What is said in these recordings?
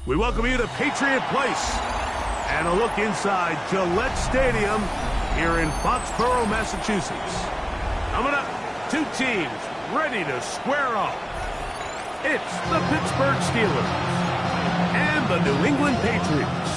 We welcome you to Patriot Place and a look inside Gillette Stadium here in Foxborough, Massachusetts. Coming up, two teams ready to square off. It's the Pittsburgh Steelers and the New England Patriots.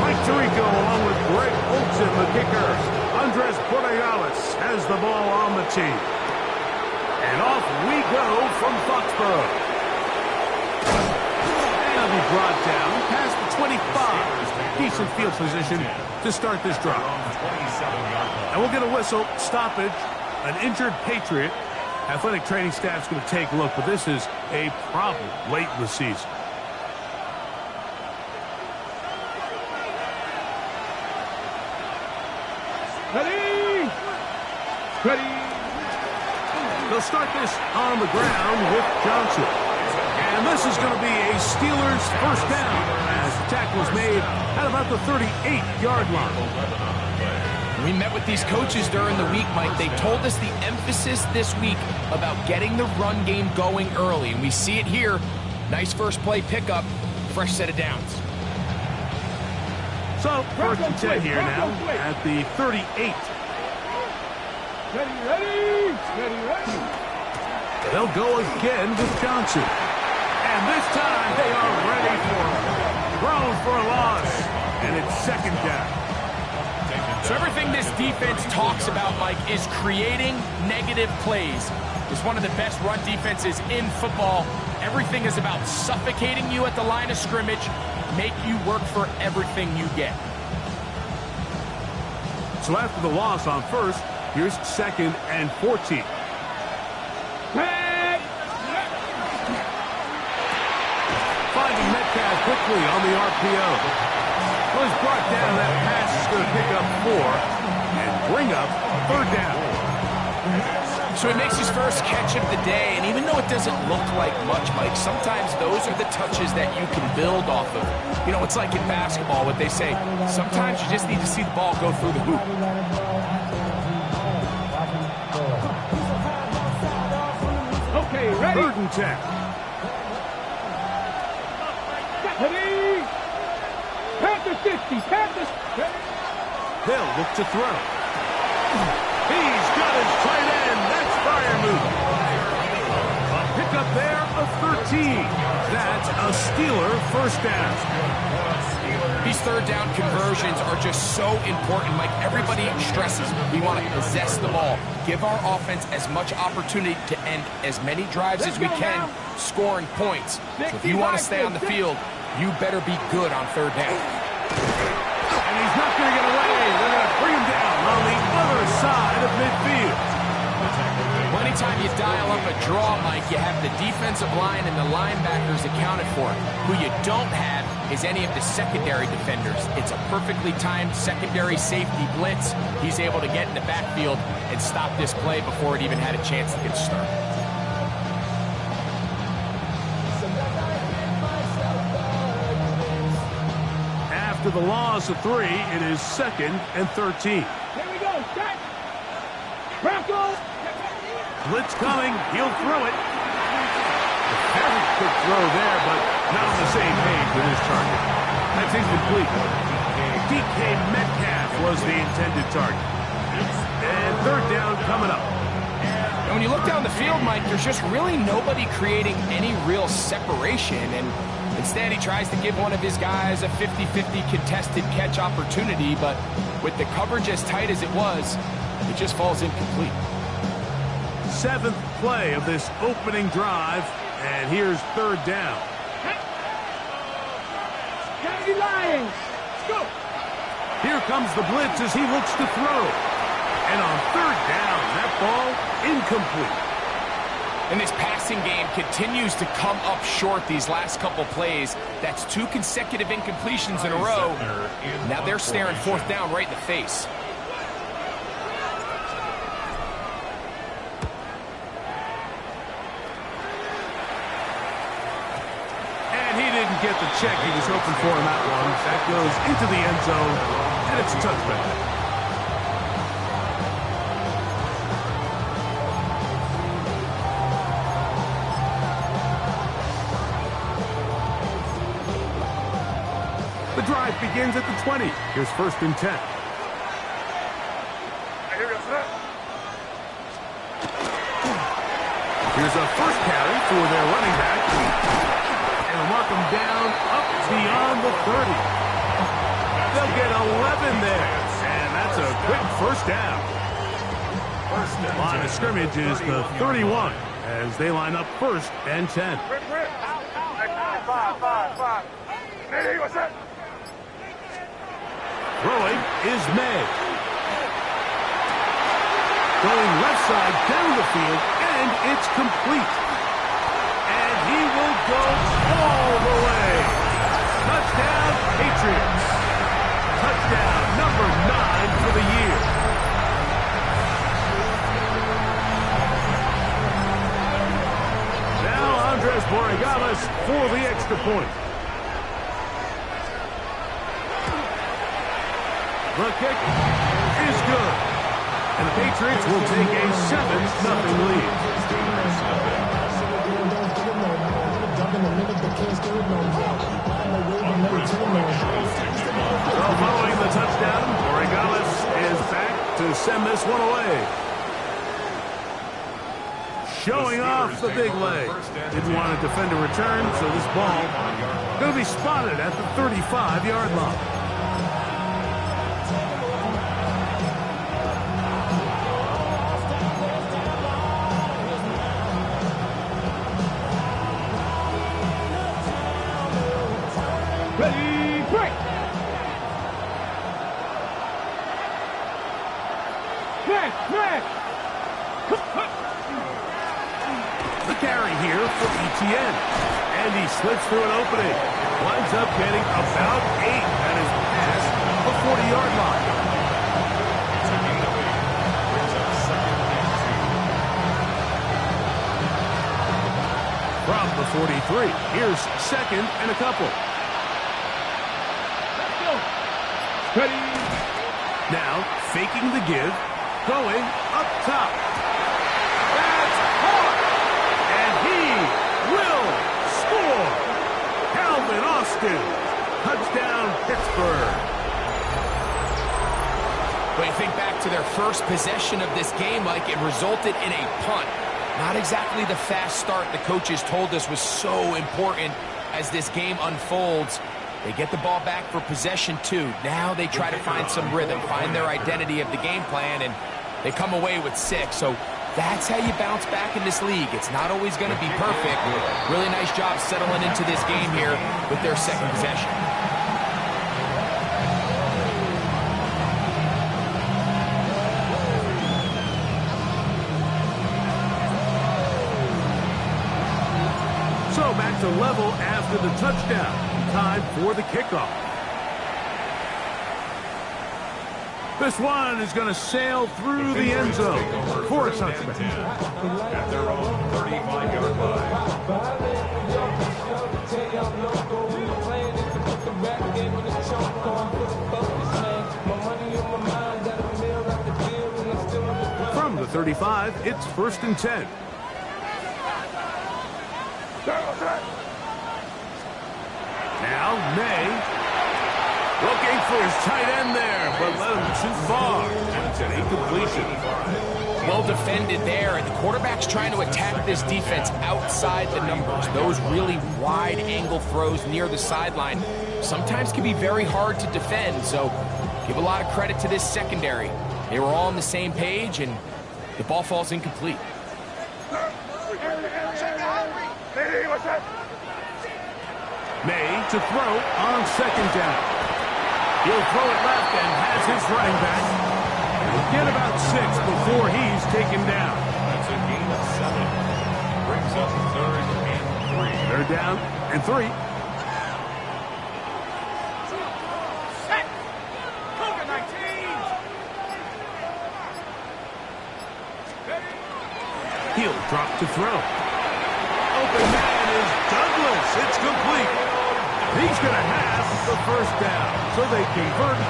Mike Tirico along with Greg Olsen, the kicker. Andres Borregales has the ball on the tee. And off we go from Foxborough. And it'll be brought down past the 25. Decent field position to start this drive. And we'll get a whistle, stoppage, an injured Patriot. Athletic training staff's going to take a look, but this is a problem late in the season. Ready! Ready! They'll start this on the ground with Johnson. And this is going to be a Steelers first down as the tackle is made at about the 38-yard line. We met with these coaches during the week, Mike. They told us the emphasis this week about getting the run game going early. And we see it here. Nice first play pickup, fresh set of downs. So, first and 10 here now at the 38. Ready, ready! Ready, ready! They'll go again with Johnson. And this time they are ready for him. Thrown for a loss. And it's second down. So everything this defense talks about, Mike, is creating negative plays. It's one of the best run defenses in football. Everything is about suffocating you at the line of scrimmage, make you work for everything you get. So after the loss on first, here's second and 14. Finding Metcalf quickly on the RPO. Well, he's brought down. That pass is going to pick up 4 and bring up third down. So he makes his first catch of the day, and even though it doesn't look like much, Mike, sometimes those are the touches that you can build off of. You know, it's like in basketball, what they say, sometimes you just need to see the ball go through the hoop. Okay, ready? Third and 10. Ready? Panthers 50, Panthers. Hill look to throw. He's got his tight end. That's Freiermuth. A pickup there of 13. That's a Steeler first down. These third down conversions are just so important, Mike. Everybody stresses we want to possess the ball, give our offense as much opportunity to end as many drives as we can, scoring points. So if you want to stay on the field, you better be good on third down. And he's not going to get away. They're going to bring him down on the other side of midfield. Well, anytime you dial up a draw, Mike, you have the defensive line and the linebackers accounted for. Who you don't have is any of the secondary defenders. It's a perfectly timed secondary safety blitz. He's able to get in the backfield and stop this play before it even had a chance to get started. After the loss of 3, it is second and 13. Here we go, set. Bronco. Blitz coming. He'll throw it. Very quick throw there, but not on the same page with his target. That's incomplete. DK Metcalf was the intended target. And third down coming up. And when you look down the field, Mike, there's just really nobody creating any real separation. And instead, he tries to give one of his guys a 50-50 contested catch opportunity. But with the coverage as tight as it was, it just falls incomplete. 7th play of this opening drive, and here's 3rd down. County Lions, go! Here comes the blitz as he looks to throw. And on 3rd down, that ball incomplete. And this passing game continues to come up short these last couple plays. That's 2 consecutive incompletions in a row. Now they're staring 4th down right in the face. And he didn't get the check he was hoping for in that one. That goes into the end zone, and it's a touchback. The drive begins at the 20. Here's 1st and 10. Here's a first carry for their running back. And mark them down up beyond the 30. They'll get 11 there. And that's a quick first down. Line of scrimmage is the 31 as they line up 1st and 10. Throwing is May. Going left side down the field, and it's complete. And he will go all the way. Touchdown, Patriots. Touchdown number 9 for the year. Now Andres Borregales for the extra point. The kick is good. And the Patriots will take a 7-0 lead. So following the touchdown, Borregales is back to send this one away. Showing off the big leg. Didn't want to defend a return, so this ball going to be spotted at the 35-yard line. Ready, break! Smash! The carry here for ETN. And he slips through an opening. Winds up getting about 8 at his past the 40-yard line. From the 43, here's 2nd and a couple. Let's go! Ready! Now, faking the give, going up top. That's hard! And he will score! Calvin Austin, touchdown Pittsburgh. When you think back to their first possession of this game, Mike, it resulted in a punt. Not exactly the fast start the coaches told us was so important as this game unfolds. They get the ball back for possession 2. Now they try to find some rhythm, find their identity of the game plan, and they come away with 6. So that's how you bounce back in this league. It's not always going to be perfect. Really nice job settling into this game here with their 2nd possession. So back to level after the touchdown. Time for the kickoff. This one is going to sail through the end zone for a touchback. At their own 35-yard line. From the 35, it's 1st and 10. Now, May looking for his tight end there, but let him too far. And it's an incompletion. Well defended there, and the quarterback's trying to attack this defense outside the numbers. Those really wide angle throws near the sideline sometimes can be very hard to defend, so give a lot of credit to this secondary. They were all on the same page, and the ball falls incomplete. May to throw on second down. He'll throw it left and has his running back. He'll get about 6 before he's taken down. That's a gain of 7. Brings up 3rd and 3. They're down and 3. He'll drop to throw. Open man is Douglas. It's complete. He's going to have the first down. So they convert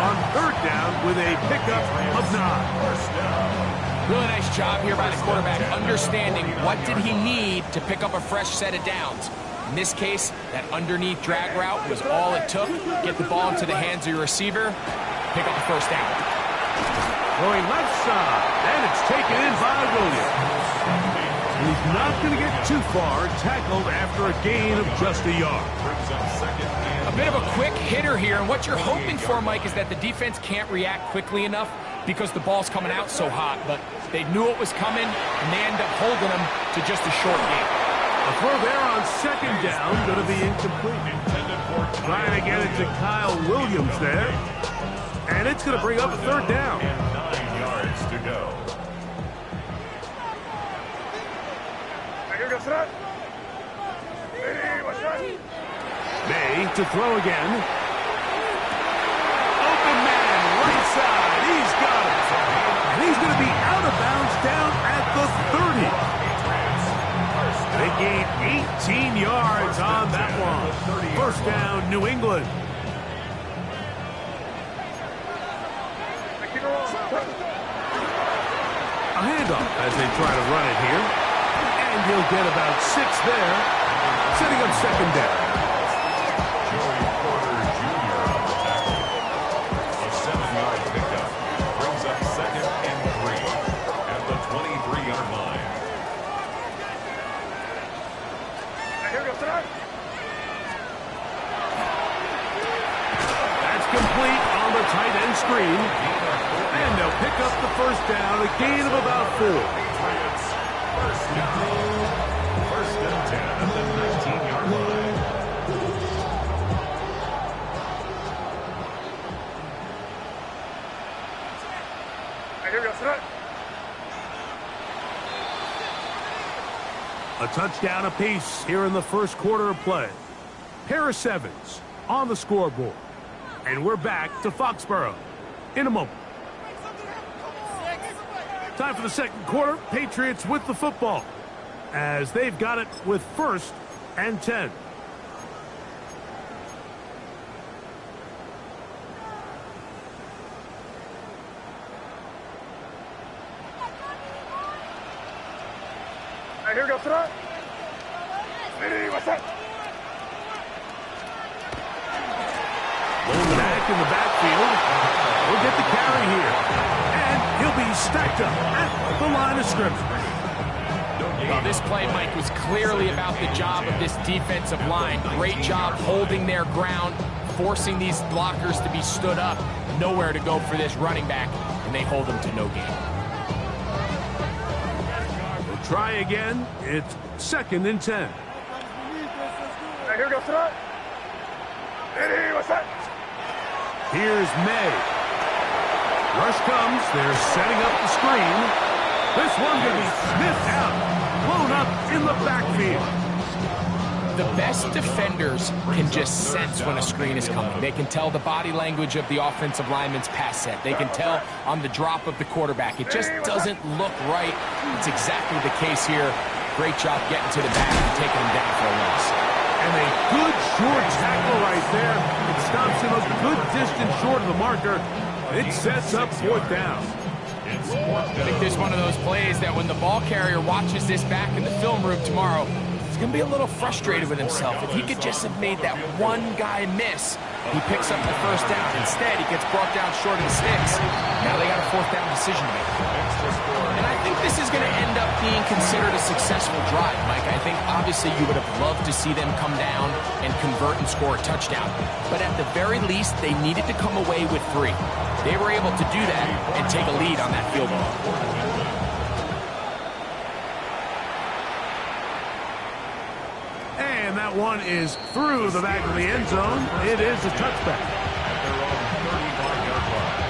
on 3rd down with a pickup of 9. Really nice job here by the quarterback, understanding what did he need to pick up a fresh set of downs. In this case, that underneath drag route was all it took. Get the ball into the hands of your receiver, pick up the first down. Going left side, and it's taken in by Williams. And he's not going to get too far, tackled after a gain of just a yard. A bit of a quick hitter here, and what you're hoping for, Mike, is that the defense can't react quickly enough because the ball's coming out so hot, but they knew it was coming, and they end up holding them to just a short gain. A throw there on second down, going to be incomplete. Trying to get it to Kyle Williams there, and it's going to bring up a 3rd down. 9 yards to go. May to throw again. Open man, right side. He's got it. And he's going to be out of bounds down at the 30. They gain 18 yards on that one. First down, New England. A handoff as they try to run it here. And he'll get about 6 there, setting up second down. Joey Porter Jr. on the tackle. A 7-yard pickup. Brings up 2nd and 3 at the 23-yard line. That's complete on the tight end screen. And they'll pick up the first down, a gain of about 4. First and 10 at the 19-yard line. A touchdown apiece here in the first quarter of play. Paris Evans on the scoreboard. And we're back to Foxborough in a moment. Time for the second quarter. Patriots with the football as they've got it with 1st and 10. Here goes throw. Rolling back in the backfield. We'll get the carry here. And he'll be stacked up at the line of scrimmage. Well, this play, Mike, was clearly about the job of this defensive line. Great job holding their ground, forcing these blockers to be stood up. Nowhere to go for this running back, and they hold him to no gain. We'll try again. It's 2nd and 10. Here goes throw. Here's May. Rush comes. They're setting up the screen. This one going to be sniffed out. Blown up in the backfield. The best defenders can just sense when a screen is coming. They can tell the body language of the offensive lineman's pass set. They can tell on the drop of the quarterback. It just doesn't look right. It's exactly the case here. Great job getting to the back and taking him down for a loss. And a good short tackle right there. It stops him a good distance short of the marker. It sets up 4th down. I think there's one of those plays that when the ball carrier watches this back in the film room tomorrow, he's going to be a little frustrated with himself. If he could just have made that one guy miss, he picks up the first down. Instead, he gets brought down short of the sticks. Now they got a 4th down decision to make. And I think this is going to end up being considered a successful drive, Mike. I think obviously you would have loved to see them come down and convert and score a touchdown. But at the very least, they needed to come away with 3. They were able to do that and take a lead on that field goal. that one is through the back of the end zone. It is a touchback. At their own 35-yard line.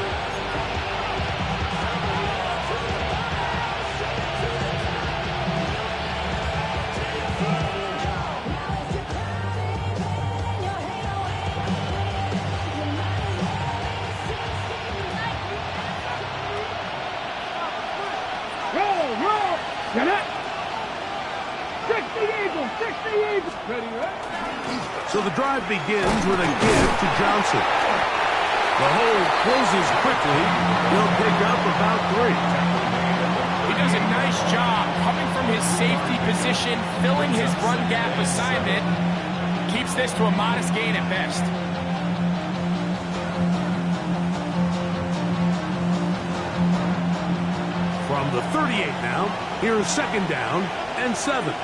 Roll! Get it! 60 Eagles! 60 Eagles! Ready, right? So the drive begins with a give to Johnson. The hole closes quickly. He'll pick up about 3. He does a nice job coming from his safety position, filling his run gap assignment. Keeps this to a modest gain at best. From the 38 now, here's 2nd down and 7.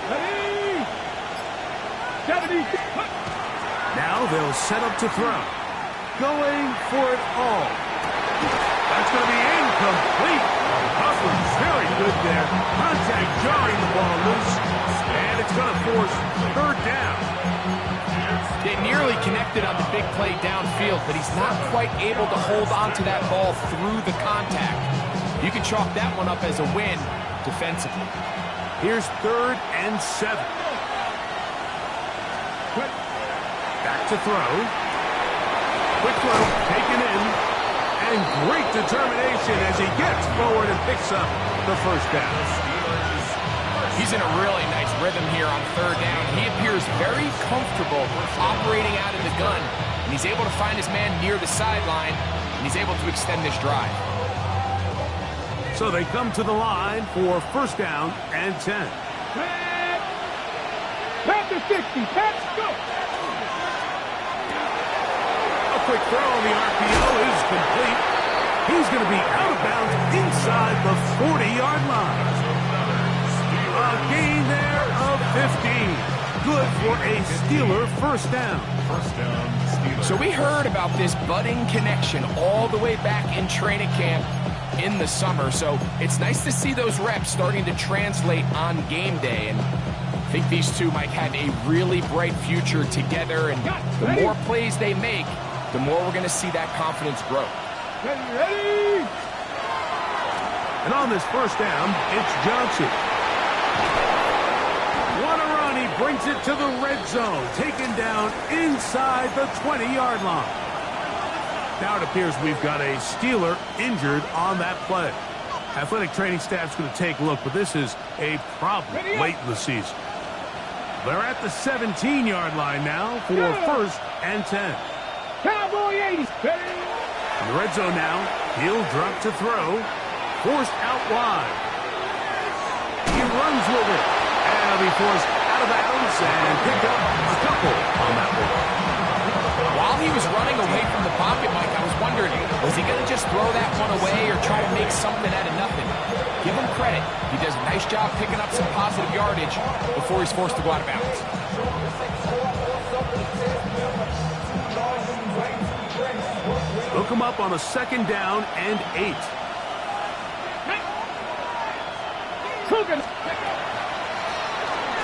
Ready! 70! Now they'll set up to throw. Going for it all. That's going to be incomplete. Huffman's very good there. Contact jarring the ball loose. And it's going to force 3rd down. They nearly connected on the big play downfield, but he's not quite able to hold on to that ball through the contact. You can chalk that one up as a win defensively. Here's 3rd and 7. Back to throw. Quick throw, taken in. And great determination as he gets forward and picks up the 1st down. He's in a really nice rhythm here on 3rd down. He appears very comfortable operating out of the gun, and he's able to find his man near the sideline, and he's able to extend this drive. So they come to the line for 1st down and 10. Pat to 60! Pat, go! A quick throw on the RPO is complete. He's going to be out of bounds inside the 40-yard line. A gain there of 15. Good for a Steeler 1st down. 1st down, Steelers. So we heard about this budding connection all the way back in training camp in the summer. So it's nice to see those reps starting to translate on game day. And I think these two might have a really bright future together. And the more plays they make, the more we're going to see that confidence grow. Ready! And on this 1st down, it's Johnson. What a run. He brings it to the red zone. Taken down inside the 20-yard line. Now it appears we've got a Steeler injured on that play. Athletic training staff's going to take a look, but this is a problem late in the season. They're at the 17-yard line now for 1st and 10. Cowboy 80! Ready! In the red zone now, he'll drop to throw. Forced out wide. He runs with it. And he'll be forced out of bounds and pick up a couple on that one. While he was running away from the pocket, Mike, I was wondering, was he going to just throw that one away or try to make something out of nothing? Give him credit. He does a nice job picking up some positive yardage before he's forced to go out of bounds. They'll come up on a 2nd down and 8.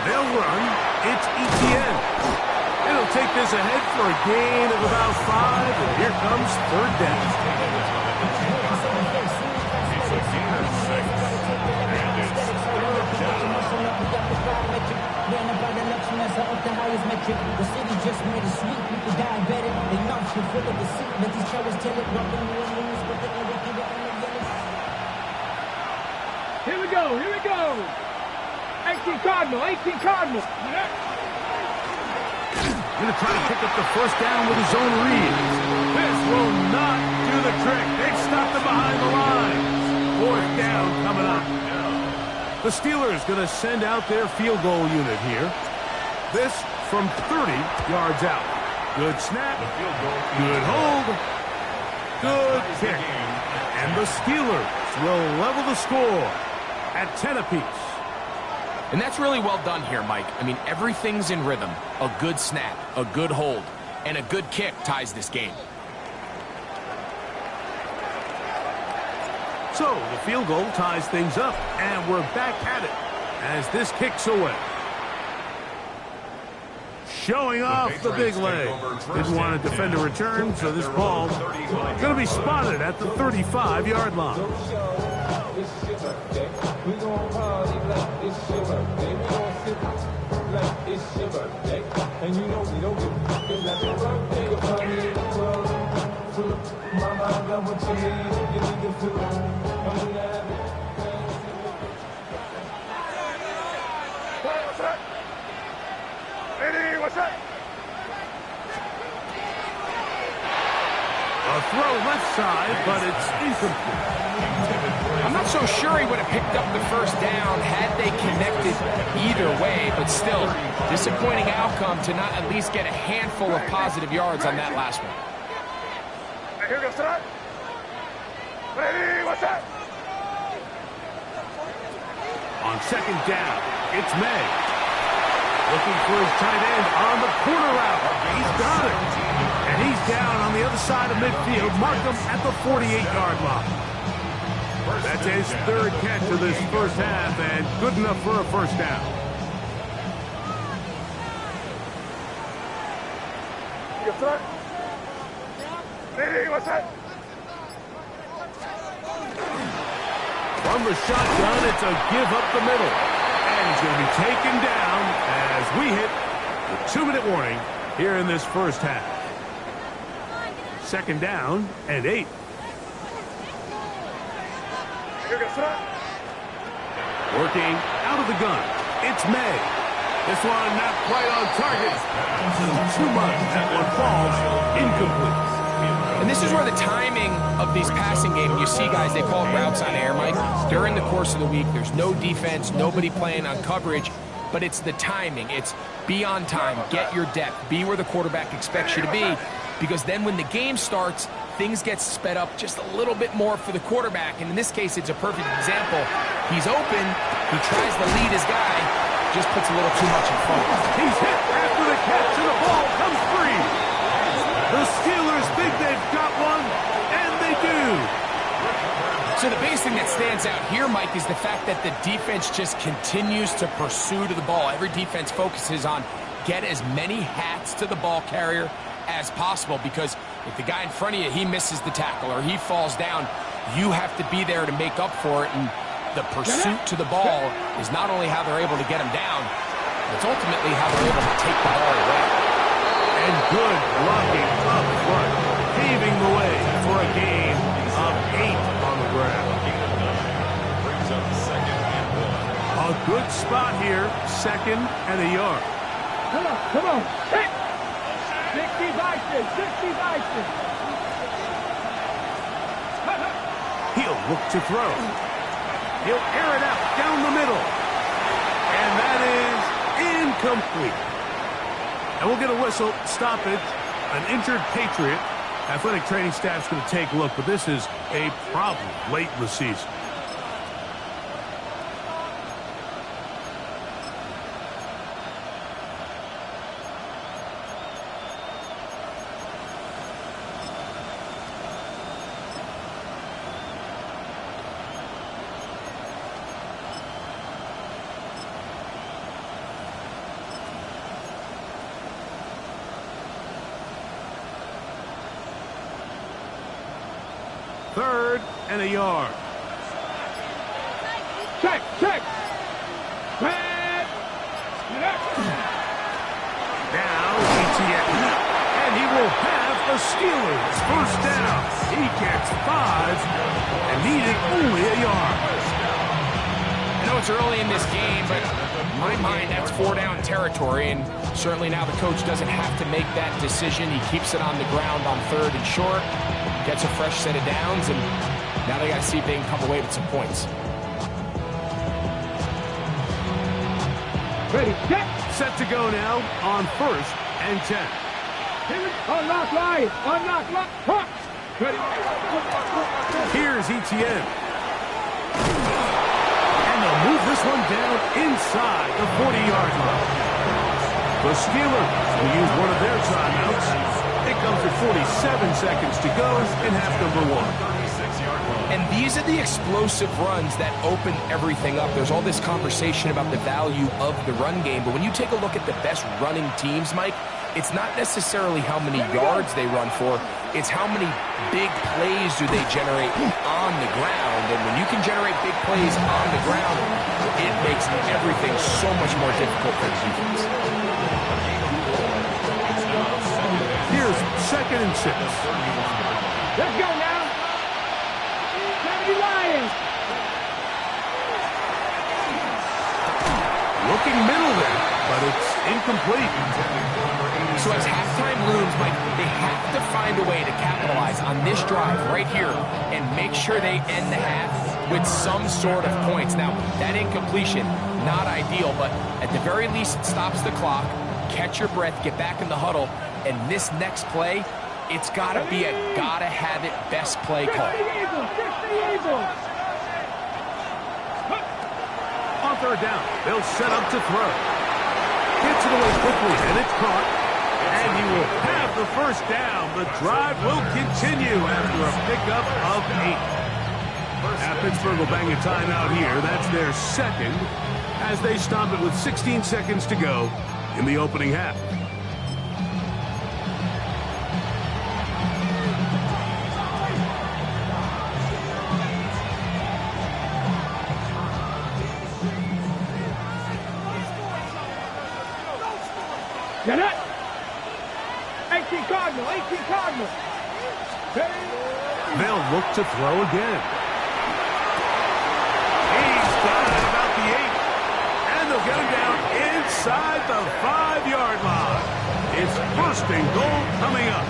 They'll run. It's Etienne. It'll take this ahead for a gain of about 5, and here comes 3rd down. It's a gain of 6, and it's 3rd down. The highest metric, the city just made it sweet. People diabetic, they nauseous, full of deceit. Let these cowards tell it, welcome to the news, but they never give it on the yellow. Here we go! Here we go! 18 Cardinal! 18 Cardinal! Going to try to pick up the 1st down with his own read. This will not do the trick. They've stopped him behind the line. 4th down coming up. The Steelers going to send out their field goal unit here. This from 30 yards out. Good snap. Good hold. Good kick. And the Steelers will level the score at 10 apiece. And that's really well done here, Mike. I mean, everything's in rhythm. A good snap, a good hold, and a good kick ties this game. So the field goal ties things up, and we're back at it as this kicks away. showing off the big leg. Didn't want to defend a return, so this ball going to be spotted at the 35-yard line. A throw left side, but it's incomplete. I'm not so sure he would have picked up the first down had they connected either way, but still, disappointing outcome to not at least get a handful of positive yards on that last one. Here goes that. Ready, what's that? On second down, it's May. Looking for his tight end on the corner route. He's got it. And he's down on the other side of midfield. Mark him at the 48-yard line. That's his third catch of this first half, and good enough for a first down. Yes, sir. Ready, what's that? From the shotgun, it's a give up the middle. And he's going to be taken down as we hit the 2-minute warning here in this first half. Second down and 8. Working out of the gun. It's May. This one not quite on target. Too much. That one falls incomplete. And this is where the timing of these passing games, you see guys, they call it routes on air, Mike. During the course of the week, there's no defense, nobody playing on coverage, but it's the timing. It's be on time, get your depth, be where the quarterback expects you to be, because then when the game starts, things get sped up just a little bit more for the quarterback. And in this case, it's a perfect example. He's open, he tries to lead his guy, just puts a little too much in front. He's hit after the catch, and the ball comes free. The Steelers think they've got one, and they do. So the biggest thing that stands out here, Mike, is the fact that the defense just continues to pursue to the ball. Every defense focuses on get as many hats to the ball carrier as possible, because if the guy in front of you, he misses the tackle or he falls down, you have to be there to make up for it. And the pursuit to the ball is not only how they're able to get him down, it's ultimately how they're able to take the ball away. And good blocking up front, paving the way for a gain of 8 on the ground. Brings up second and 1. A good spot here, second and a yard. Come on. Hit. 60 vices. He'll look to throw. He'll air it out down the middle. And that is incomplete. And we'll get a whistle, stoppage, an injured Patriot. Athletic training staff's going to take a look, but this is a problem late in the season. Third and a yard. Check. Now ETN. And he will have the Steelers first down. He gets 5 and needed only a yard. I know it's early in this game, but in my mind, that's 4-down territory, and certainly now the coach doesn't have to make that decision. He keeps it on the ground on 3rd and short, gets a fresh set of downs, and now they got to see if they can come away with some points. Ready, set. Set to go now on 1st and 10. Unlock line. Hop. Ready. Here's ETN. And they'll move this one down inside the 40-yard line. The Steelers will use one of their timeouts. It comes with 47 seconds to go in half number 1. 36-yard line. And these are the explosive runs that open everything up. There's all this conversation about the value of the run game, but when you take a look at the best running teams, Mike, it's not necessarily how many yards they run for, it's how many big plays do they generate on the ground. And when you can generate big plays on the ground, it makes everything so much more difficult for the defense. Here's 2nd and 6. Let's go now. Kennedy Lions. Looking middle there, but it's incomplete. So as halftime looms, Mike, they have to find a way to capitalize on this drive right here and make sure they end the half with some sort of points. Now, that incompletion, not ideal, but at the very least, it stops the clock. Catch your breath, get back in the huddle, and this next play, it's got to be a gotta-have-it best play call. On 3rd down, they'll set up to throw. Gets it away quickly, and it's caught. And he will have the 1st down. The drive will continue after a pickup of 8. Now, Pittsburgh will bang a timeout here. That's their 2nd as they stop it with 16 seconds to go in the opening half. Get it. 18 Cardinal, 18 Cardinal. They'll look to throw again. He's got it about the 8. And they'll get him down inside the 5-yard line. It's 1st and goal coming up.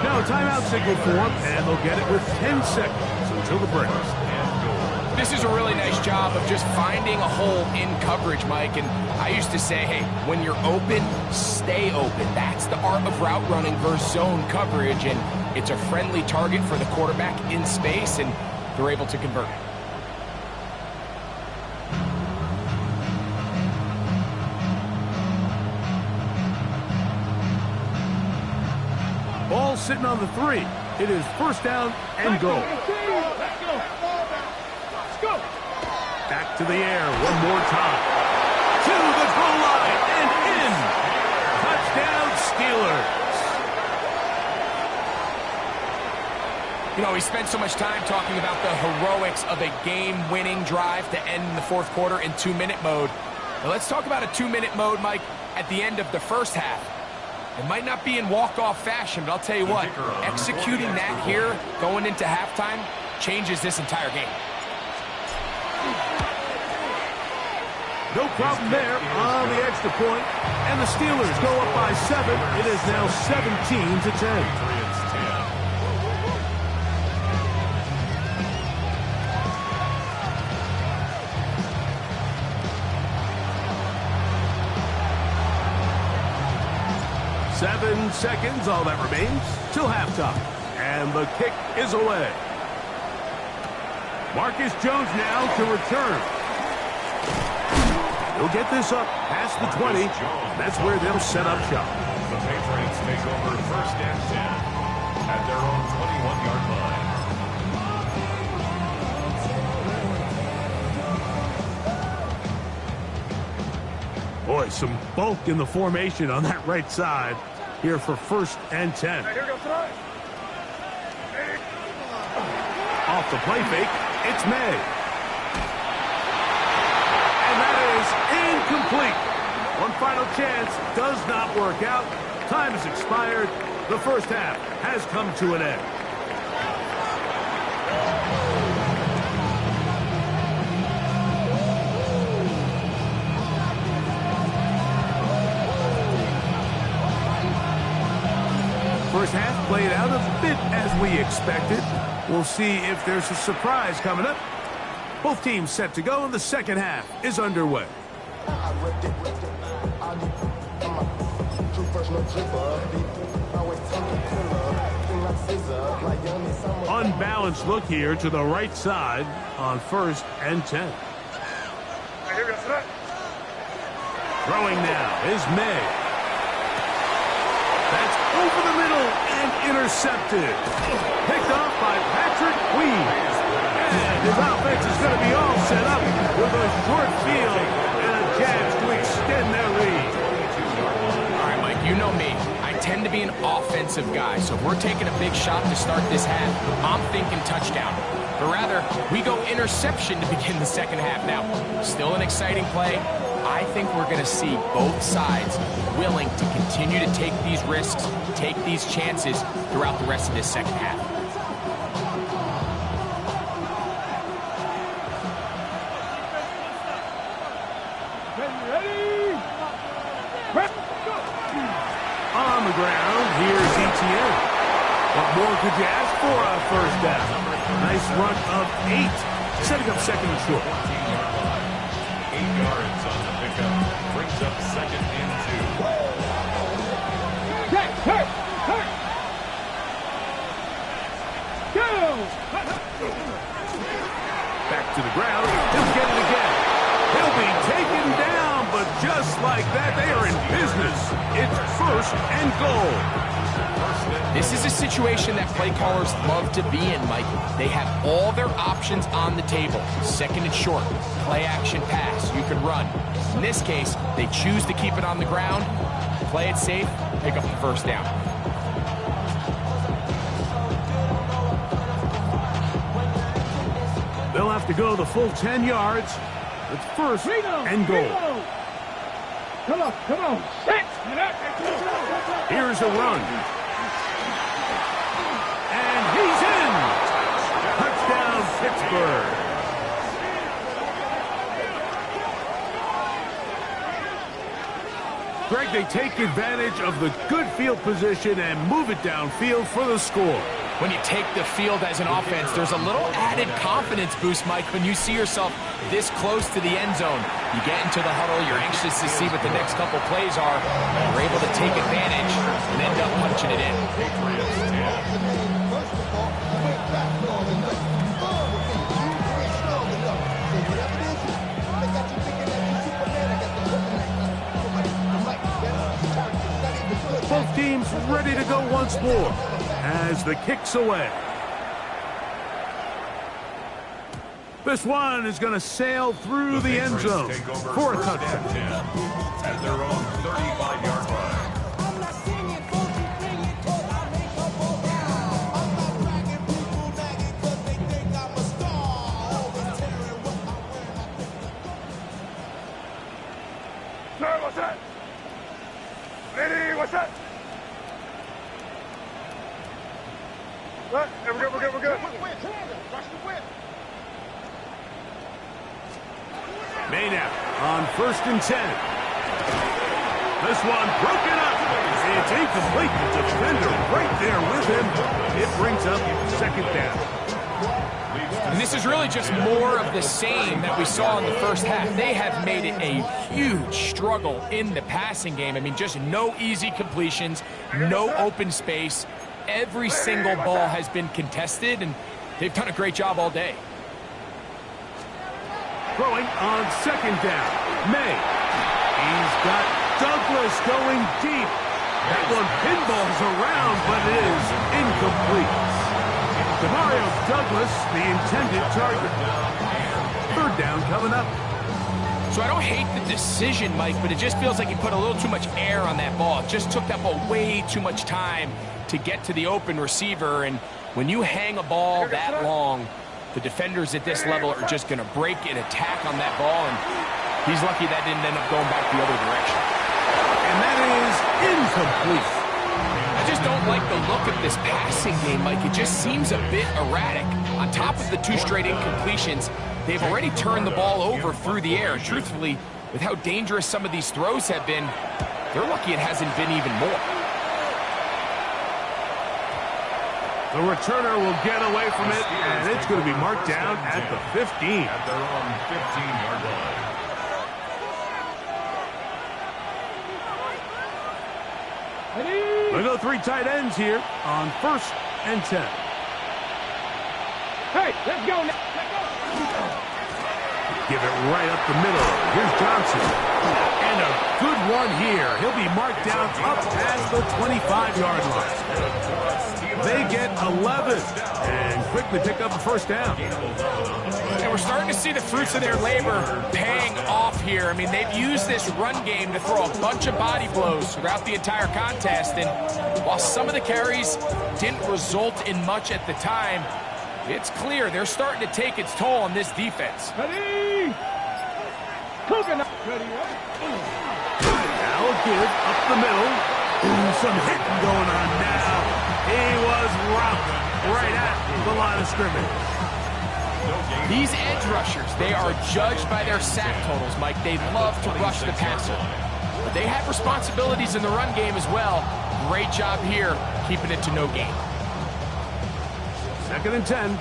Now a timeout signal for him, and they'll get it with 10 seconds until the break. This is a really nice job of just finding a hole in coverage, Mike. And I used to say, hey, when you're open, stay open. That's the art of route running versus zone coverage. And it's a friendly target for the quarterback in space, and they're able to convert. Ball sitting on the 3. It is 1st down and goal. Back to the air one more time. To the goal line and in. Touchdown Steelers. You know, we spent so much time talking about the heroics of a game-winning drive to end the 4th quarter in 2-minute mode. Now let's talk about a 2-minute mode, Mike, at the end of the 1st half. It might not be in walk-off fashion, but I'll tell you what, executing that here going into halftime changes this entire game. No problem there on the extra point, and the Steelers go up by 7. It is now 17-10. Seven seconds, all that remains, till halftime. And the kick is away. Marcus Jones now to return. He'll get this up past the 20. That's where they'll set up shop. The Patriots take over 1st and 10 at their own 21-yard line. Boy, some bulk in the formation on that right side here for 1st and 10. Off the play fake, it's May. Incomplete. One final chance does not work out. Time has expired. The 1st half has come to an end. First half played out a bit as we expected. We'll see if there's a surprise coming up. Both teams set to go, and the 2nd half is underway. Unbalanced look here to the right side on 1st and 10. Throwing now is May. That's over the middle and intercepted. Picked off by Patrick Queen. And his offense is going to be all set up with a short field and a chance to extend their lead. All right, Mike, you know me. I tend to be an offensive guy, so if we're taking a big shot to start this half, I'm thinking touchdown. But rather, we go interception to begin the second half. Now, still an exciting play. I think we're going to see both sides willing to continue to take these risks, take these chances throughout the rest of this second half. On the ground, here's ETN. What more could you ask for on first down? Nice run of 8, setting up second and short. 8 yards on the pickup. Brings up second and 2. Back to the ground. He'll get it again. He'll be taken down, but just like that, they are in business. It's first and goal. This is a situation that play callers love to be in, Mike. They have all their options on the table. Second and short, play action pass, you can run. In this case, they choose to keep it on the ground, play it safe, pick up the first down. They'll have to go the full 10 yards. It's first and goal. Come on. Set. Here's a run. And he's in. Touchdown, Pittsburgh. Greg, they take advantage of the good field position and move it downfield for the score. When you take the field as an offense, there's a little added confidence boost, Mike, when you see yourself this close to the end zone. You get into the huddle, you're anxious to see what the next couple plays are. You're able to take advantage and end up punching it in. Patriots 10. Both teams ready to go once more as the kick's away. This one is going to sail through the end zone for a touchdown. At their own 35-yard line. Sir, what's that? Lady, what's that? What? We're good. Maynard on first and 10. This one broken up. It's incomplete. The defender right there with him. It brings up second down. And this is really just more of the same that we saw in the first half. They have made it a huge struggle in the passing game. I mean, just no easy completions, no open space. Every single ball has been contested, and they've done a great job all day. Throwing on second down. May. He's got Douglas going deep. That one pinballs around, but it is incomplete. Demario Douglas, the intended target. Third down coming up. So I don't hate the decision, Mike, but it just feels like he put a little too much air on that ball. It just took that ball way too much time to get to the open receiver, and when you hang a ball that long, the defenders at this level are just going to break and attack on that ball, and he's lucky that didn't end up going back the other direction. And that is incomplete. I just don't like the look of this passing game, Mike. It just seems a bit erratic. On top of the 2 straight incompletions, they've already turned the ball over through the air. Truthfully, with how dangerous some of these throws have been, they're lucky it hasn't been even more. The returner will get away from it, and it's going to be marked down at the 15. At their own 15-yard line. We'll go 3 tight ends here on first and 10. Hey, let's go now. Give it right up the middle. Here's Johnson. And And a good run here. He'll be marked down up past the 25-yard line. They get 11 and quickly pick up a first down. And we're starting to see the fruits of their labor paying off here. I mean, they've used this run game to throw a bunch of body blows throughout the entire contest. And while some of the carries didn't result in much at the time, it's clear they're starting to take its toll on this defense. Ready? Cooking. Ready? Now a give up the middle. Ooh, some hitting going on now. He was rocked right at the line of scrimmage. These edge rushers, they are judged by their sack totals, Mike. They love to rush the passer. But they have responsibilities in the run game as well. Great job here, keeping it to no gain. 2nd and 10.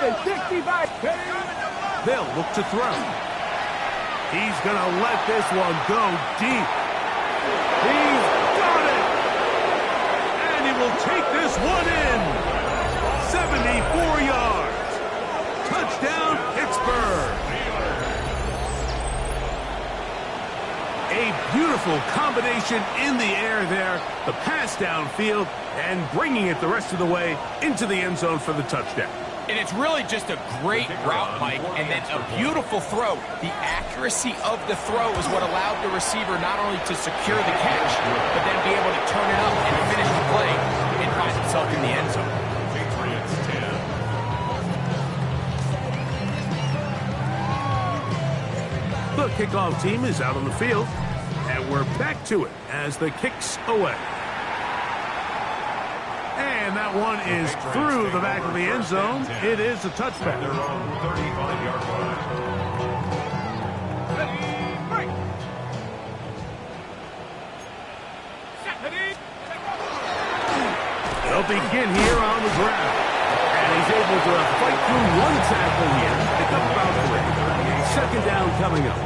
65. They'll look to throw. He's going to let this one go deep. He's got it. And he will take this one in. 74 yards. Touchdown, Pittsburgh. A beautiful combination in the air there. The pass downfield and bringing it the rest of the way into the end zone for the touchdown. And it's really just a great route, Mike, and then a beautiful throw. The accuracy of the throw is what allowed the receiver not only to secure the catch, but then be able to turn it up and finish the play and find himself in the end zone. Patriots 10. The kickoff team is out on the field, and we're back to it as the kick's away. And that one is through the back of the end zone. It is a touchback. Their own 35-yard line. They'll begin here on the ground. And he's able to fight through one tackle here. Pick up about 3. 2nd down coming up.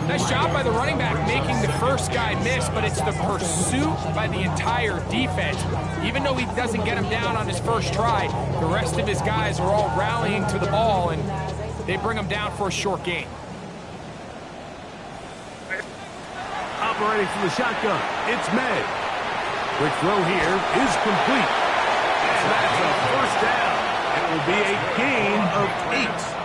Nice job by the running back making the first guy miss, but it's the pursuit by the entire defense. Even though he doesn't get him down on his first try, the rest of his guys are all rallying to the ball, and they bring him down for a short gain. Operating from the shotgun, it's May. Quick throw here is complete. And that's a first down. It will be a gain of 8.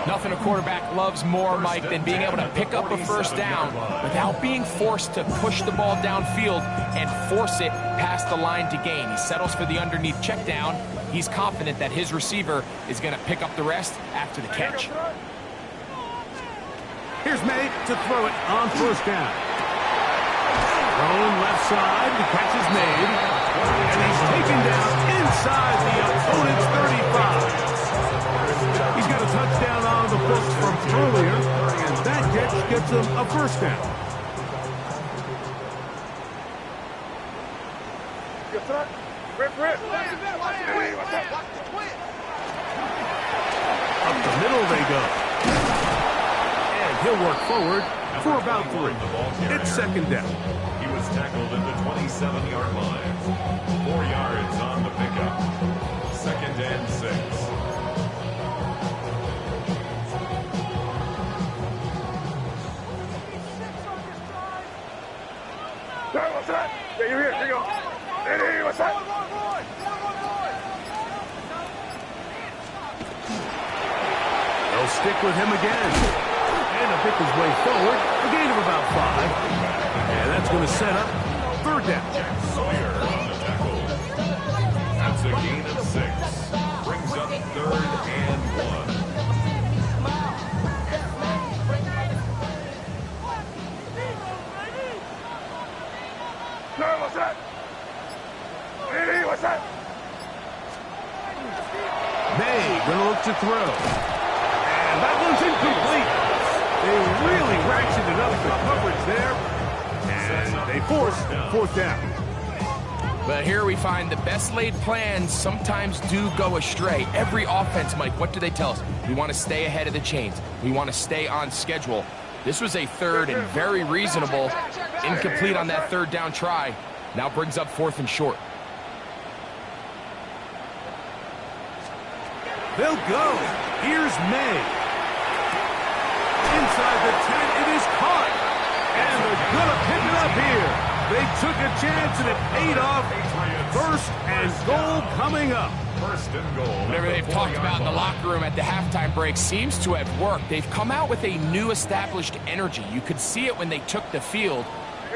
Nothing a quarterback loves more, Mike, than being able to pick up a first down without being forced to push the ball downfield and force it past the line to gain. He settles for the underneath check down. He's confident that his receiver is going to pick up the rest after the catch. Here's May to throw it on first down. Throwing left side, the catch is made. And he's taken down inside the opponent's 35. He's got a touchdown on the books from earlier, and that catch gets him a first down. Up the middle they go. And he'll work forward for about 3. It's 2nd down. He was tackled at the 27-yard line. 4 yards on the pickup. 2nd and 6. What's that? Yeah, you're here. Here you go. Hey, what's that? They'll stick with him again. And he'll pick his way forward. A gain of about 5. And that's going to set up 3rd down. Sawyer on the tackle. That's a gain of 6. Brings up 3rd and 1. What's that? Hey, what's that? May going to look to throw. And that one's incomplete. They really ratcheted up the coverage there. And they force 4th down. But here we find the best laid plans sometimes do go astray. Every offense, Mike, what do they tell us? We want to stay ahead of the chains. We want to stay on schedule. This was a 3rd and very reasonable. Incomplete on that 3rd down try. Now brings up 4th and short. They'll go. Here's May. Inside the 10, it is caught. And they're going to pick it up here. They took a chance, and it paid off. First and goal coming up. First and goal. Whatever they've talked about in the locker room at the halftime break seems to have worked. They've come out with a new established energy. You could see it when they took the field.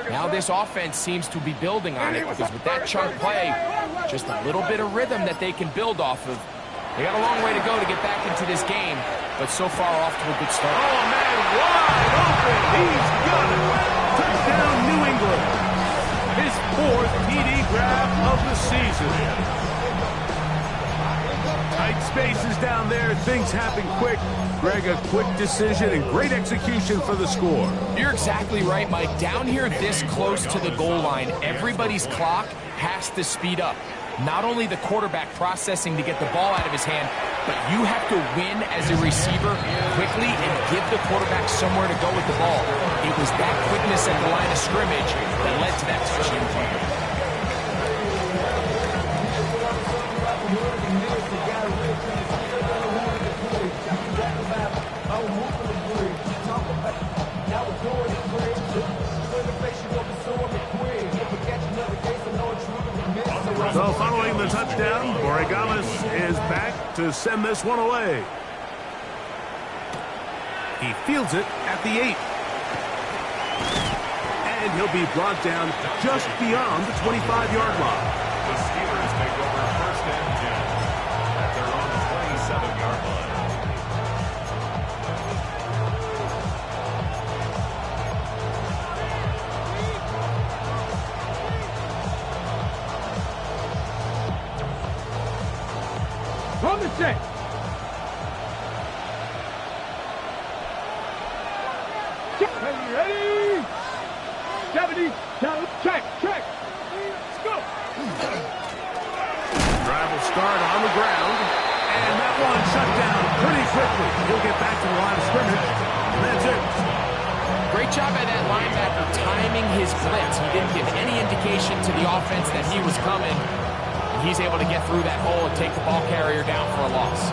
Now this offense seems to be building on it because with that chunk play, just a little bit of rhythm that they can build off of. They got a long way to go to get back into this game, but so far off to a good start. Oh, man, wide open. He's got it. Touchdown, New England. His 4th TD grab of the season. Tight spaces down there. Things happen quick. Greg, a quick decision and great execution for the score. You're exactly right, Mike. Down here this close to the goal line, everybody's clock has to speed up. Not only the quarterback processing to get the ball out of his hand, but you have to win as a receiver quickly and give the quarterback somewhere to go with the ball. It was that quickness at the line of scrimmage that led to that touchdown play. So following the touchdown, Borregales is back to send this one away. He fields it at the 8. And he'll be brought down just beyond the 25-yard line. The Steelers take over first and 10 at their own 27-yard line. From the set. Ready? 70. Check. Let's go. Drive will start on the ground. And that one shut down pretty quickly. He'll get back to the line of scrimmage. And that's it. Great job by that linebacker timing his blitz. He didn't give any indication to the offense that he was coming. He's able to get through that hole and take the ball carrier down for a loss.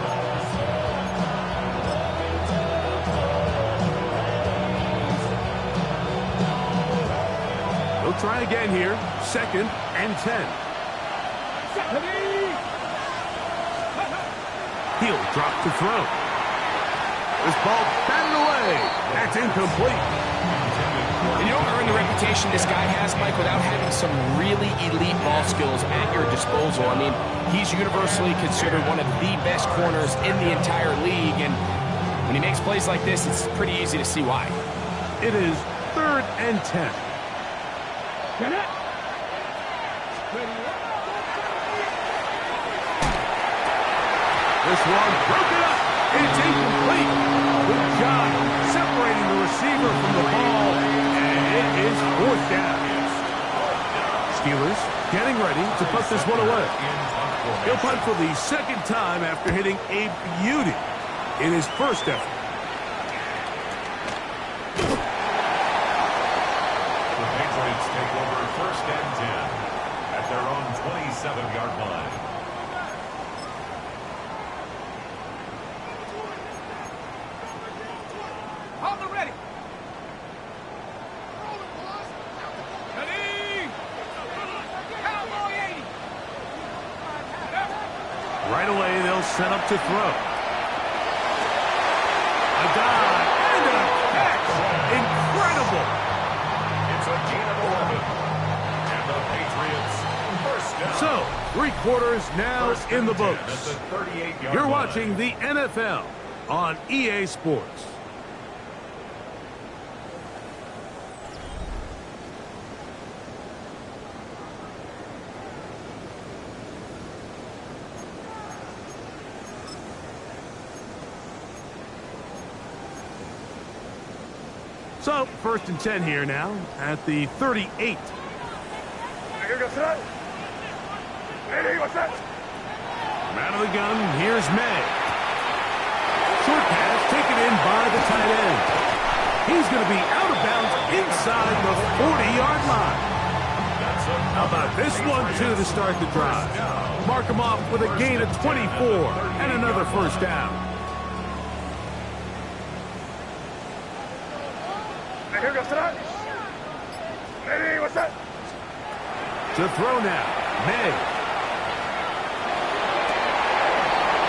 He'll try again here. 2nd and 10. He'll drop to throw. This ball batted away. That's incomplete. And you don't earn the reputation this guy has, Mike, without having some really elite ball skills at your disposal. I mean, he's universally considered one of the best corners in the entire league, and when he makes plays like this, it's pretty easy to see why. It is 3rd and 10. Get it. This one broken up. It's incomplete. Good job separating the receiver from the ball. And it is 4th down. Steelers getting ready to put this one away. He'll punt for the 2nd time after hitting a beauty in his first effort. The Patriots take over first and 10 at their own 27-yard line. Hold it ready. Ready. Cowboy 80. Right away, they'll set up to throw. A dive and a catch. Incredible. It's a gain of 11. And the Patriots first down. So, 3 quarters now First in the and 10 books. at the 38-yard You're line. watching the NFL on EA Sports. So, 1st and 10 here now at the 38. From out of the gun, here's May. Short pass taken in by the tight end. He's going to be out of bounds inside the 40-yard line. That's a How about this one, too, to start the drive? Mark him off with a gain of 24 and another first down. Here goes that. Ready, what's that? To throw now, May.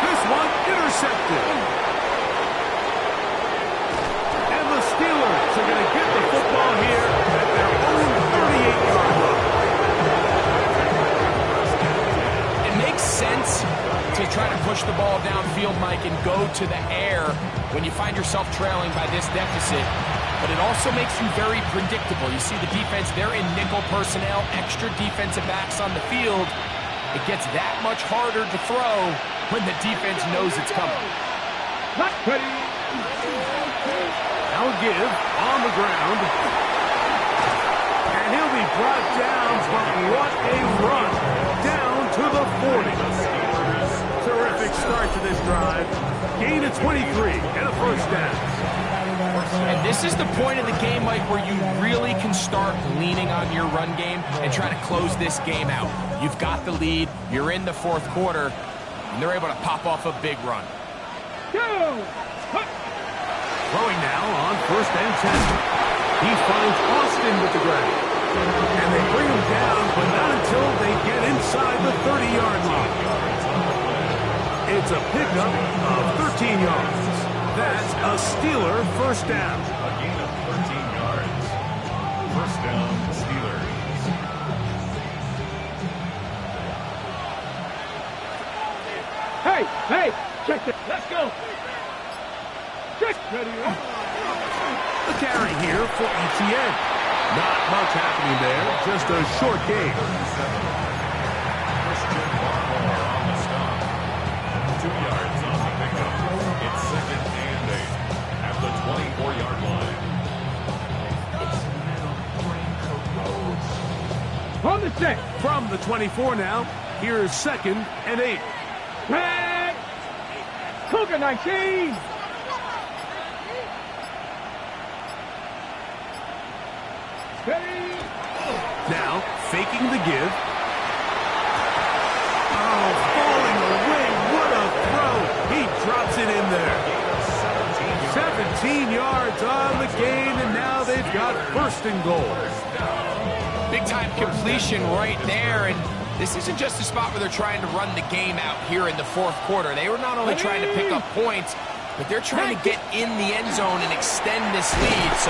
This one intercepted. And the Steelers are going to get the football here at their own 38-yard line. It makes sense to try to push the ball downfield, Mike, and go to the air when you find yourself trailing by this deficit. But it also makes you very predictable. You see the defense, they're in nickel personnel, extra defensive backs on the field. It gets that much harder to throw when the defense knows it's coming. Ready. Now a give on the ground. And he'll be brought down, but what a run down to the 40. Terrific start to this drive. Gain of 23 and a first down. And this is the point of the game, Mike, where you really can start leaning on your run game and try to close this game out. You've got the lead, you're in the fourth quarter, and they're able to pop off a big run. Throwing now on first and 10. He finds Austin with the grab. And they bring him down, but not until they get inside the 30-yard line. It's a pickup of 13 yards. That's a Steeler first down. A gain of 13 yards. First down, Steelers. Hey, check it. Let's go. Check. Ready. The carry here for ETN. Not much happening there, just a short gain. Christian Barmore on the stop. 2 yards on the pickup. It's second and 8 at the 24-yard line. On the set. From the 24 now, here's second and 8. Tag. Cougar 19. Ready. Now, faking the give. Oh, falling away. What a throw. He drops it in there. 17 yards on the gain, and now they've got first and goal. Big-time completion right there, and this isn't just a spot where they're trying to run the game out here in the fourth quarter. They were not only trying to pick up points, but they're trying to get in the end zone and extend this lead. So,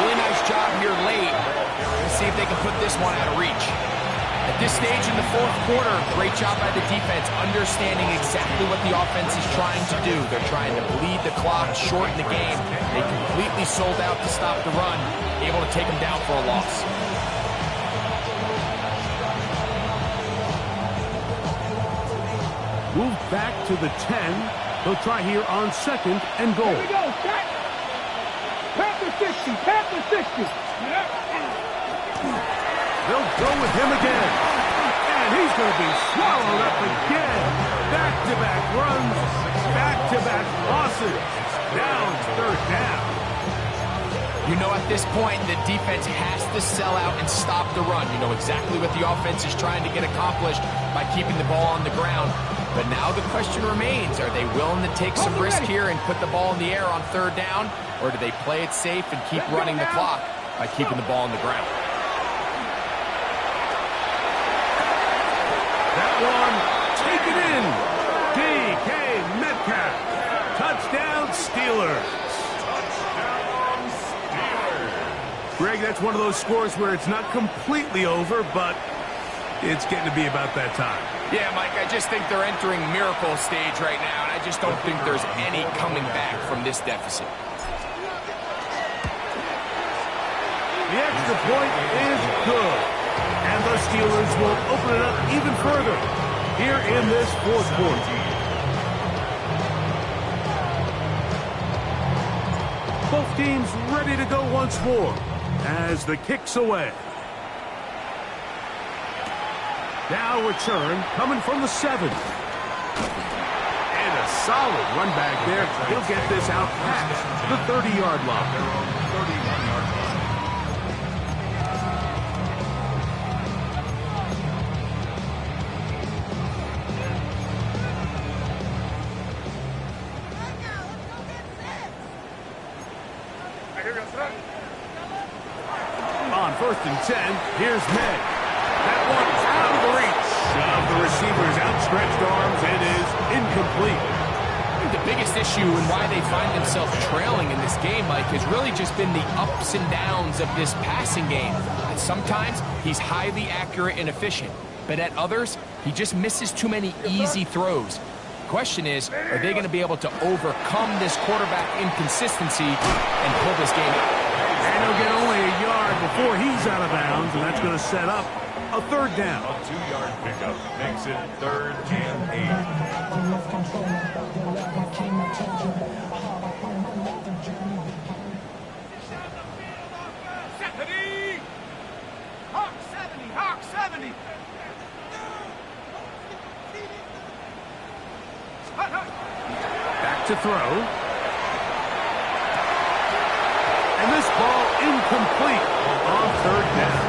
really nice job here late. Let's see if they can put this one out of reach. At this stage in the fourth quarter, great job by the defense, understanding exactly what the offense is trying to do. They're trying to bleed the clock, shorten the game. They completely sold out to stop the run, able to take them down for a loss. Move back to the 10. They'll try here on second and goal. Here we go, Jack. Panther 60, Panther 60. They'll go with him again. And he's going to be swallowed up again. Back-to-back runs, back-to-back losses. Down third down. You know, at this point, the defense has to sell out and stop the run. You know exactly what the offense is trying to get accomplished by keeping the ball on the ground. But now the question remains, are they willing to take some risk here and put the ball in the air on third down? Or do they play it safe and keep running the clock by keeping the ball on the ground? That one taken in. DK Metcalf. Touchdown Steelers. Greg, that's one of those scores where it's not completely over, but it's getting to be about that time. Yeah, Mike, I just think they're entering miracle stage right now, and I just don't think there's any coming back from this deficit. The extra point is good, and the Steelers will open it up even further here in this fourth quarter. Both teams ready to go once more as the kick's away. Now return coming from the 7. And a solid run back there. He'll get this out past the 30-yard line. Their own 31-yard line. 4th and 10. Here's May. That one's out of the reach of the receiver's outstretched arms. It is incomplete. I think the biggest issue and why they find themselves trailing in this game, Mike, has really just been the ups and downs of this passing game. And sometimes he's highly accurate and efficient, but at others, he just misses too many easy throws. The question is, are they going to be able to overcome this quarterback inconsistency and pull this game out? And he'll get only a yard before he's out of bounds, and that's going to set up a 3rd down. A 2-yard pickup makes it 3rd and 8. Hawk 70, Hawk 70. Back to throw. And this ball incomplete on 3rd down.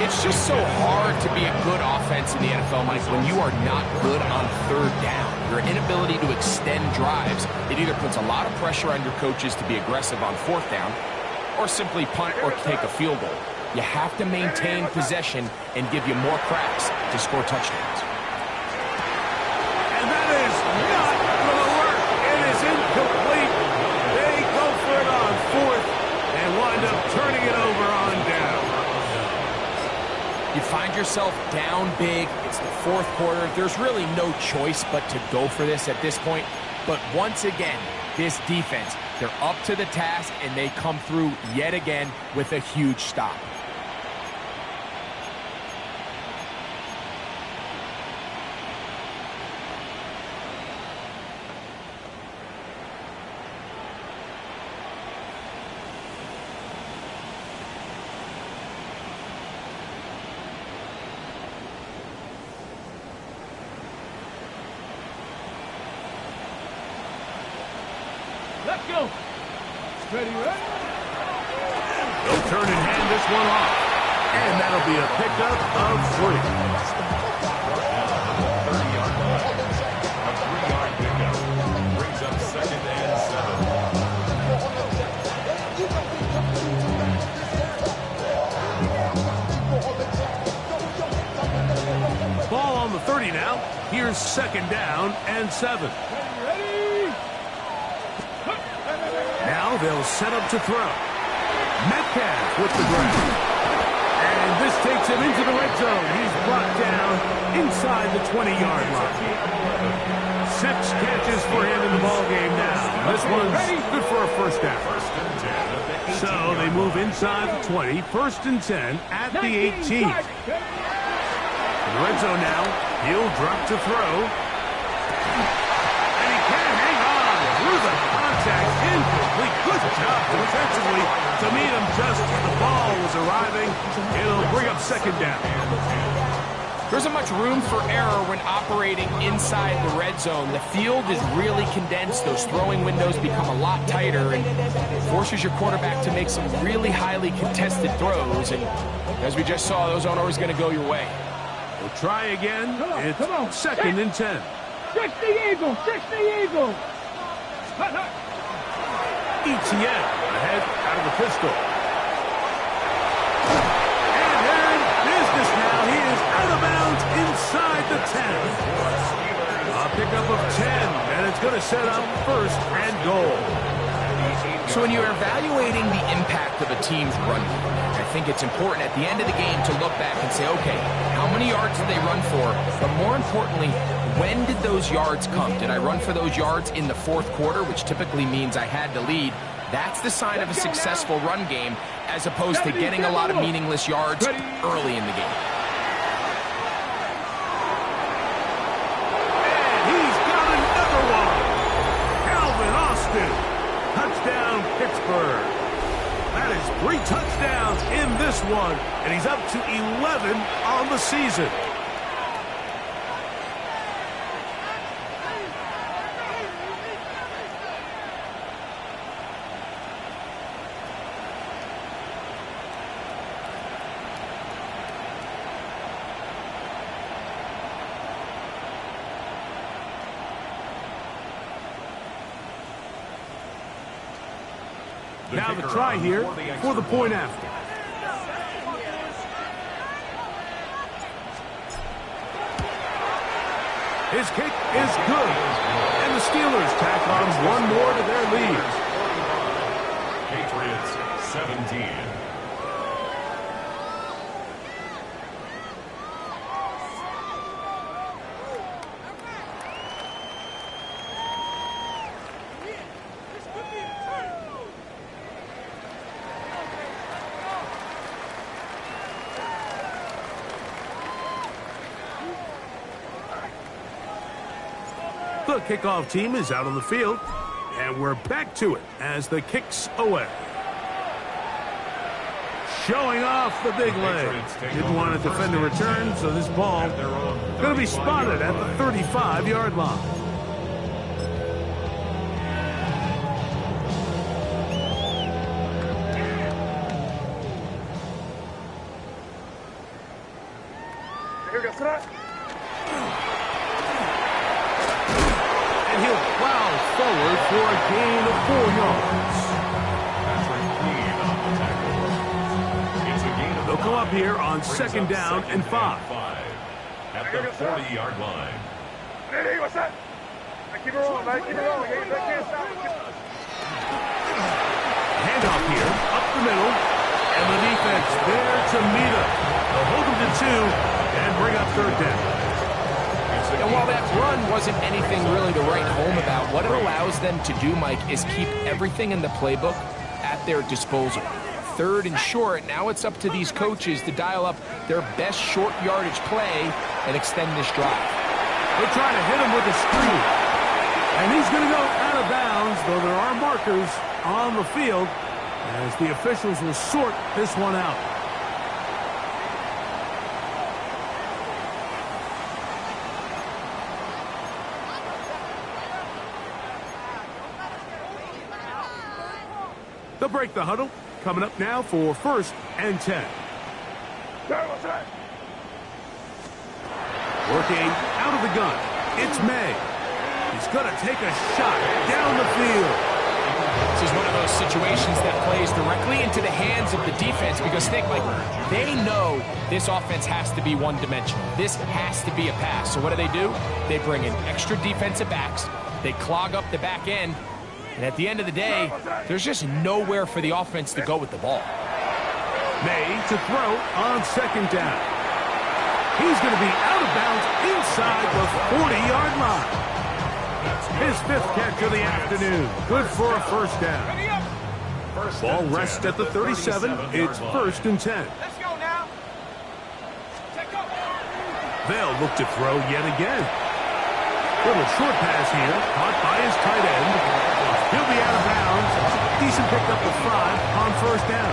It's just so hard to be a good offense in the NFL, Mike, when you are not good on 3rd down. Your inability to extend drives, it either puts a lot of pressure on your coaches to be aggressive on 4th down or simply punt or take a field goal. You have to maintain possession and give you more cracks to score touchdowns. And that is not going to work. It is incomplete. They go for it on 4th and wind up turning it over on down. You find yourself down big. It's the 4th quarter. There's really no choice but to go for this at this point. But once again, this defense, they're up to the task, and they come through yet again with a huge stop. Let's go. Ready, ready? They'll turn and hand this one off. And that'll be a pickup of 3. 30-yard line. A 3-yard pickup brings up 2nd and 7. Ball on the 30 now. Here's 2nd down and 7. Now they'll set up to throw. Metcalf with the grab. And this takes him into the red zone. He's brought down inside the 20-yard line. 6 catches for him in the ballgame now. This one's good for a 1st down. So they move inside the 20. 1st and 10 at the 18. In the red zone now. He'll drop to throw. And he can hang on through the contact. Incomplete. Good job defensively to meet him just as the ball was arriving. It'll bring up 2nd down. There isn't much room for error when operating inside the red zone. The field is really condensed. Those throwing windows become a lot tighter and forces your quarterback to make some really highly contested throws. And as we just saw, those aren't always going to go your way. We'll try again. It's 2nd and 10. 60 Eagles, 60 Eagles. ETN ahead out of the pistol. And they're in business now. He is out of bounds inside the 10. A pickup of 10, and it's going to set up 1st and goal. So when you're evaluating the impact of a team's run game, I think it's important at the end of the game to look back and say, okay, how many yards did they run for? But more importantly, when did those yards come? Did I run for those yards in the 4th quarter, which typically means I had to lead? That's the sign of a successful run game, as opposed to getting a lot of meaningless yards early in the game. And he's got another one. Calvin Austin. Touchdown, Pittsburgh. That is 3 touchdowns in this one, and he's up to 11 on the season. Now the try here for the point after. His kick is good. And the Steelers tack on one more to their lead. Patriots 17. The kickoff team is out on the field, and we're back to it as the kick's away. Showing off the big leg. Didn't want to defend the return, so this ball going to be spotted at the 35-yard line. And he'll plow forward for a gain of 4 yards. They'll come up here on second down and 5. At the 40-yard line. Hey, what's that? Keep it rolling, man. Keep it rolling. Handoff here, up the middle, and the defense there to meet him. They'll hold him to 2 and bring up third down. And while that run wasn't anything really to write home about, what it allows them to do, Mike, is keep everything in the playbook at their disposal. Third and short, now it's up to these coaches to dial up their best short yardage play and extend this drive. They're trying to hit him with a screen. And he's going to go out of bounds, though there are markers on the field as the officials will sort this one out. They'll break the huddle. Coming up now for first and 10. Working out of the gun. It's May. He's going to take a shot down the field. This is one of those situations that plays directly into the hands of the defense because think, like, they know this offense has to be one-dimensional. This has to be a pass. So what do? They bring in extra defensive backs. They clog up the back end. And at the end of the day, there's just nowhere for the offense to go with the ball. May to throw on second down. He's going to be out of bounds inside the 40-yard line. His 5th catch of the afternoon. Good for a first down. Ball rests at the 37. It's first and 10. Let's go now. They'll look to throw yet again. Little short pass here, caught by his tight end. He'll be out of bounds. Decent pickup of 5 on first down.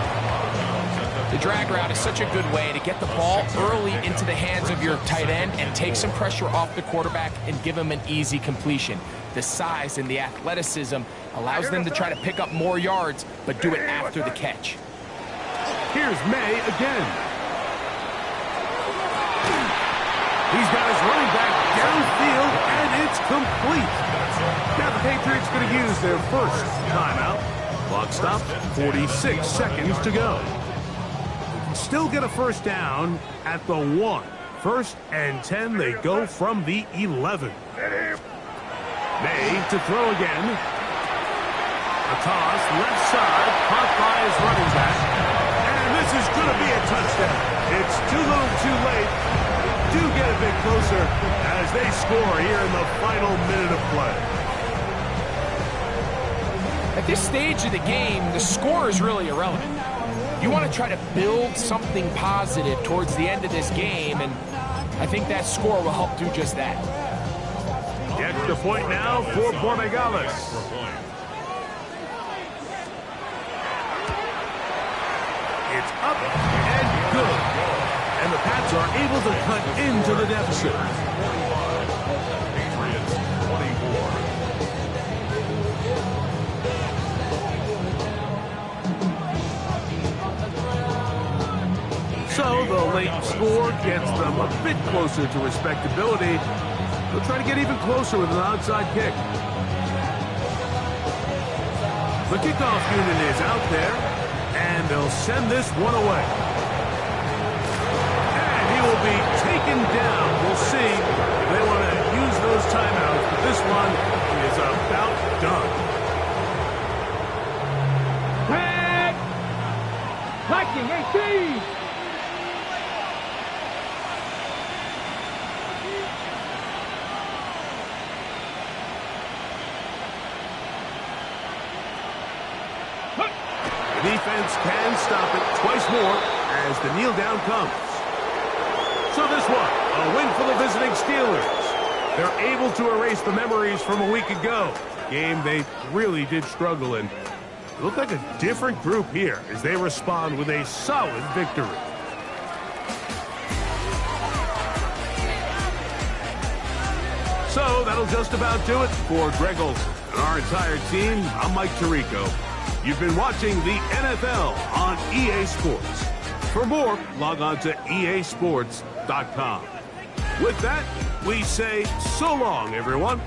The drag route is such a good way to get the ball early into the hands of your tight end and take some pressure off the quarterback and give him an easy completion. The size and the athleticism allows them to try to pick up more yards, but do it after the catch. Here's May again. He's got his running back downfield, and it's complete. Now the Patriots going to use their first timeout. Clock stop, 46 seconds to go. Still get a first down at the 1. First and 10, they go from the 11. May to throw again. A toss, left side, caught by his running back. And this is going to be a touchdown. It's too little too late. Do get a bit closer as they score here in the final minute of play. At this stage of the game, the score is really irrelevant. You want to try to build something positive towards the end of this game, and I think that score will help do just that. The extra point now for Borregales. It's up and good. And the Pats are able to cut into the deficit. Patriots 24. So the late score gets them a bit closer to respectability. They'll try to get even closer with an onside kick. The kickoff unit is out there, and they'll send this one away. And he will be taken down. We'll see if they want to use those done. Tag! Liking 18! The defense can stop it twice more as the kneel down comes. So this one, a win for the visiting Steelers. They're able to erase the memories from a week ago. Game they really did struggle in. It looked like a different group here as they respond with a solid victory. So that'll just about do it for Greg Olsen and our entire team. I'm Mike Tirico. You've been watching the NFL on EA Sports. For more, log on to easports.com. With that, we say so long, everyone.